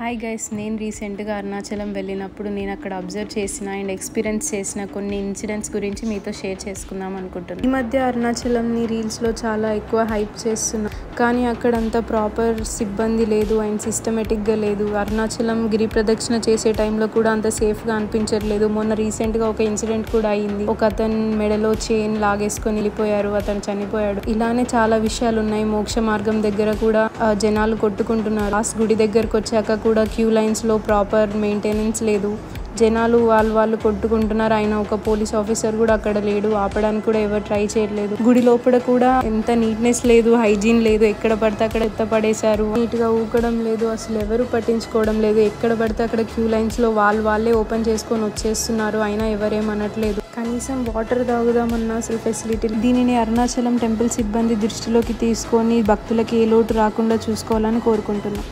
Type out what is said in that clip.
Hi guys, నేను రీసెంట్గా అరుణాచలం వెళ్ళినప్పుడు నేను అక్కడ అబ్జర్వ్ చేసిన అండ్ ఎక్స్పీరియన్స్ చేసిన కొన్ని ఇన్సిడెంట్స్ గురించి మీతో షేర్ చేసుకుందాం అనుకుంటున్నాను. ఈ మధ్య అరుణాచలంని రీల్స్లో చాలా ఎక్కువ హైప్ చేస్తున్నా, కానీ అక్కడంతా ప్రాపర్ సిబ్బంది లేదు అండ్ సిస్టమేటిక్గా లేదు. అరుణాచలం గిరి ప్రదక్షిణ చేసే టైంలో కూడా అంత సేఫ్గా అనిపించట్లేదు. మొన్న రీసెంట్గా ఒక ఇన్సిడెంట్ కూడా అయింది. ఒక అతను మెడలో చైన్ లాగేసుకొని వెళ్ళిపోయారు, అతను చనిపోయాడు. ఇలానే చాలా విషయాలు ఉన్నాయి. మోక్ష మార్గం దగ్గర కూడా జనాలు కొట్టుకుంటున్నారు. లాస్ట్ గుడి దగ్గరకు వచ్చాక కూడా క్యూ లైన్స్లో ప్రాపర్ మెయింటెనెన్స్ లేదు. జనాలు వాళ్ళు కొట్టుకుంటున్నారు. ఆయన ఒక పోలీస్ ఆఫీసర్ కూడా అక్కడ లేడు, ఆపడానికి కూడా ఎవరు ట్రై చేయట్లేదు. గుడి లోపల కూడా ఎంత నీట్నెస్ లేదు, హైజీన్ లేదు. ఎక్కడ పడితే అక్కడ ఎత్త పడేశారు, నీట్గా ఊకడం లేదు, అసలు ఎవరు పట్టించుకోవడం లేదు. ఎక్కడ పడితే అక్కడ క్యూ లైన్స్లో వాళ్ళే ఓపెన్ చేసుకొని వచ్చేస్తున్నారు, అయినా ఎవరేమనట్లేదు. కనీసం వాటర్ తాగుదామన్నా అసలు ఫెసిలిటీ. దీనిని అరుణాచలం టెంపుల్ సిబ్బంది దృష్టిలోకి తీసుకొని భక్తులకి ఏ లోటు రాకుండా చూసుకోవాలని కోరుకుంటున్నాం.